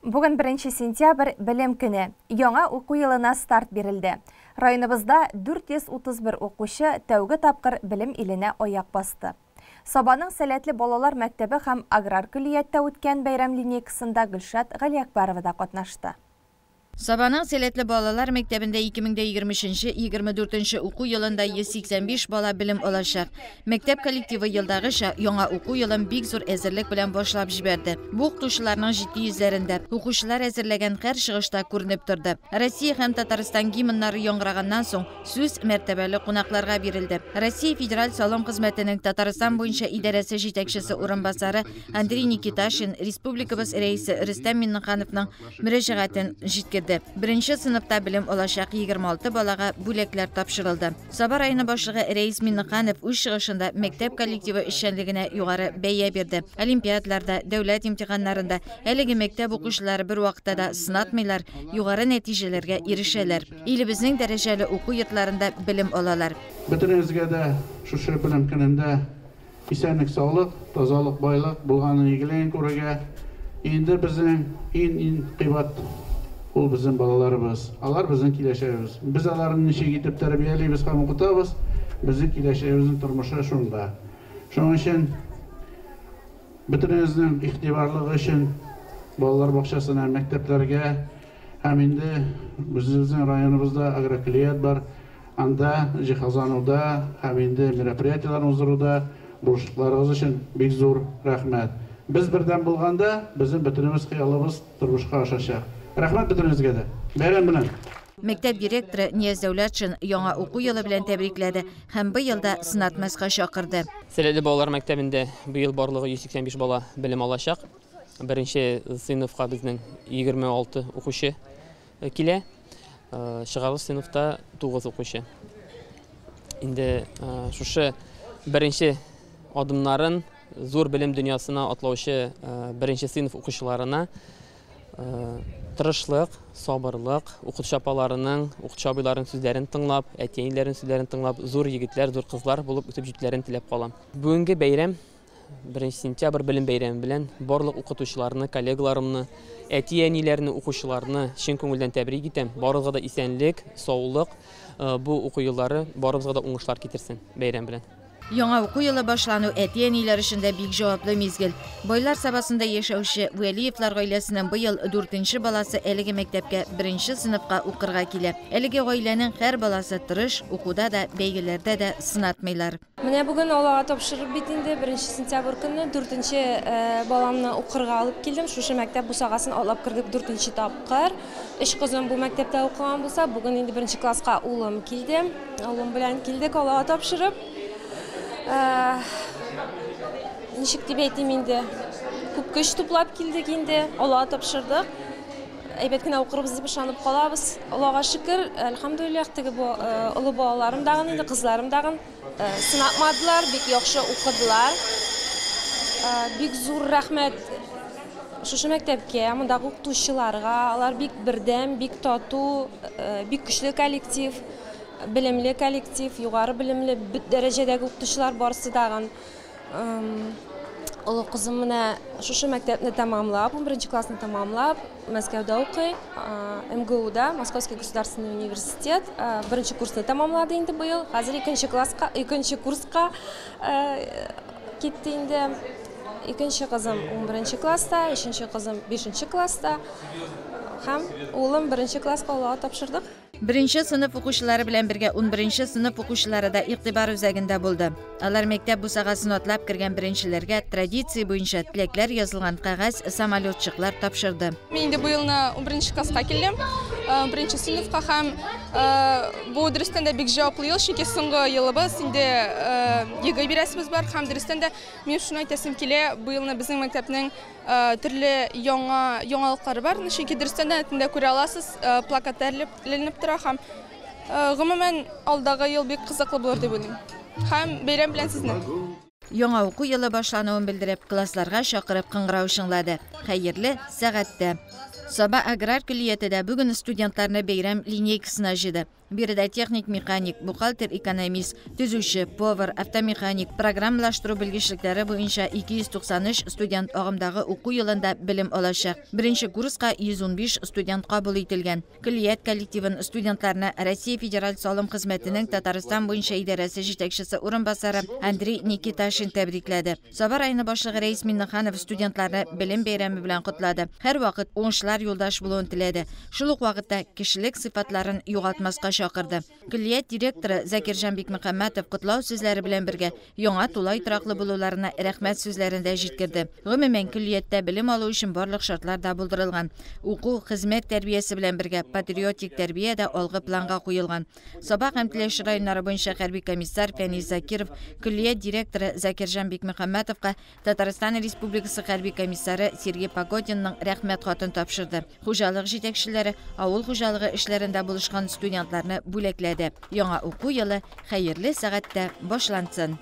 Бүгін 1 сентябрь білім күні. Яңа оқу йылына старт берілді. Районыбызда 431 оқушы тәуге тапқыр білім иленә аяк басты. Сабаның сәләтле балалар мәктәбе һәм аграр күлиятта үткән бәйрәм линейкасында Гөлшат Галиякбарова да катнашты. Сабаның сәләтле балалар мәктәбендә 2023-24 уку йылында 185 бала белем алачак. Мәктәп коллективы елдагыча яңа уку йылын бик зур әзерлек белән башлап җибәрде. Бу укытучыларның җитди йөзләрендә укучылар әзерләгән һәр чыгышта күренеп торды. Россия һәм Татарстан гимннары яңгыраганнан соң сүз мәртәбәле кунакларга бирелде. Россия федераль салым хезмәтенең Татарстан буенча идарәсе җитәкчесе урынбасары Андрей Никиташин республикабыз рәисе Рөстәм Миннехановның мөрәҗәгатен җиткерде. Birinci sınıfta bilim olacak 26 balaga бүләкләр тапшырылды. Саба районы башлыгы Рәис Миннеханов үз чыгышында мәктәп коллективы эшчәнлегенә югары бәя бирде. Олимпиадларда, дәүләт имтиханнарында әлеге мәктәп укучылары бер вакытта да сынатмыйлар, югары нәтиҗәләргә ирешәләр. Илебезнең дәрәҗәле уку йортларында белем алалар. Бөтенегезгә дә шушы белем көнендә исәнлек, саулык, тазалык, байлык булганын игеләен күрергә. Инде безнең иң кыйбат ул безнең балаларыбыз, алар безнең киләчәгебез. Без аларны ничек итеп тәрбиялибез һәм укытабыз, безнең киләчәгебезнең тормышы шунда. Шуның өчен бөтенегезнең игътибарлыгы өчен балалар бакчасына, мәктәпләргә һәм инде безнең районыбызда агрокөлият бар, анда җиһазлануда һәм инде мероприятиялар уздыруда бурычларыгыз өчен бик зур рәхмәт. Без бердән булганда безнең бөтенебез хыялыбыз тормышка ашачак. Рәхмәт бөтенегезгә дә. Бәйрәм белән. Мәктәп директоры Нияз Дәүләтшин яңа уку йылы белән тәбрикләде һәм бу елда сынатмаска чакырды. Сәләтле балалар мәктәбендә бу ел барлыгы 185 бала белем алачак. Беренче сыйныфка безнең 26 укучы килә. Чыгарылыш сыйныфта 9 укучы. Инде шушы беренче адымнарын зур белем дөньясына атлаучы беренче сыйныф укучыларына тырышлык, сабырлык, укытучы апаларының, укытучы абыйларның сүзләрен тыңлап, әтиәниләрнең сүзләрен тыңлап, зур егетләр, зур кызлар булып үтеп җитләрен теләп калам. Бүгенге бәйрәм 1 сентябрь белем бәйрәме белән барлык укытучыларны, коллегаларымны, әтиәниләрне, укучыларны чын күңелдән тәбрик итәм. Барыгызга да исәнлек, саулык, бу уку еллары барыгызга да уңышлар китерсен бәйрәм белән. Яңа уку йылы башлану әти-әниләр өчен дә бик җаваплы мизгел. Байлар сабасында яшәүче Вәлиевлар гаиләсенең быел 4нче баласы әлеге мәктәпкә 1нче сыйныфка укырга килә. Әлеге гаиләнең һәр баласы тырыш, укуда да, бәйгеләрдә дә сынатмыйлар. Менә бүген Аллага тапшырып бит инде 1 сентябрь көнне 4нче баламны укырга алып килдем. Шушы мәктәп бусагасын алып кирдек 4нче тапкыр. 3 кызым бу мәктәптә укыган булса, бүген инде 1нче класска улым килде. Улым белән килдек Аллага тапшырып. Ничек дип әйтим инде, күп көч туплап килдек инде, Аллага тапшырдык. Әйбәт кенә укырбыз дип ышанып калабыз. Аллага шөкер, әлхәмдүлилләх, теге бу улы балаларым дагын инде, кызларым дагын сынатмадылар, бик яхшы укыдылар. Бик зур рәхмәт шушы мәктәпкә, мондагы укытучыларга, алар бик бердәм, бик тату, бик көчле коллектив. Bilimli kollektiv, yuqori bilimli dərəcədəki укытучылар барысы дагын. Улы кызым менә шушы мәктәпне тәмамлап, 11нче классны тәмамлап, Мәскәүдә укый, МГУда, Московский государственный университет, 1нче курсны тәмамлады инде бу ел. Хәзер 2нче курска китте инде. 2нче кызым 11нче класста, 3нче кызым 5нче класста. Һәм улым 1нче класска Аллага тапшырдык. 1нче сыйныф укучылары белән бергә 11нче сыйныф укучылары да игътибар үзәгендә булды. Алар мәктәп бусагасын атлап кергән беренчеләргә традиция буенча теләкләр язылган кагаз, самолетчыклар тапшырды. Мин инде бу елны 11нче класска килдем. 1нче сыйныфка һәм бу дөрестән дә бик җаваплы ел, чөнки соңгы елыбыз инде ЕГЭ бирәсебез бар һәм дөрестән дә мин шуны әйтәсем килә, бу елны безнең мәктәпнең төрле яңалыклары бар. Чөнки дөрестән дә күрә аласыз, плакаттар эленеп тора һәм гомумән алдагы ел бик кызыклы булыр дип уйлыйм. Һәм бәйрәм белән сезне. Яңа уку йылы башлануын белдереп, классларга чакырып кыңгырау шыңлады. Хәерле сәгатьтә. Саба аграр күлиятендә бүген студентларны бәйрәм линейкасына җыйды. Birida texnik mexanik, buxgalter ekonomist, tüzüşü, повар, avtomexanik, programmalashtırу bilgiçliklari bo'yicha 293 student og'imdagi o'quv yilida bilim olacak. Birinchi kursga 115 student qabul etilgan. Kulliyat kollektivin studentlarni Rossiya Federal Solim xizmatining Tatariston bo'yicha idorasi yetakchisi o'rinbosari Andrey Nikitashin tabrikladi. Sobar ayni boshlig'i Rais Minnaxanov studentlarni bilim bayrami bilan qutladi. Har vaqt o'ngishlar yo'ldosh bo'lishini tiladi. Shuluq vaqtda kishilik sifatlarini yo'qotmasga chaqirdi. Kulliyat direktori Zakirjon Bekmuhammadov qutlov so'zlari bilan birga yangi to'lay turoqli bo'luvlarini rahmat so'zlarida yetkazdi. Umuman kulliyatda bilim olish uchun barliq shartlar bo'ldirilgan. O'quv, xizmat tarbiyasi bilan birga patriotik tarbiyada olg'i planga qo'yilgan. Sobiq Amtlash rayonlari bo'yicha harbiy komissar Faniz Zakirov kulliyat direktori Zakirjon Bekmuhammadovga Tatariston Respublikasi harbiy komissari Sergey Pagodinning rahmat xatini topshirdi. Xo'jalik yetakchilari avul xo'jaligi ishlarida bo'lishgan studentlarni bo'lakladi. Yangi o'quv yili xayrli soatda boshlansin.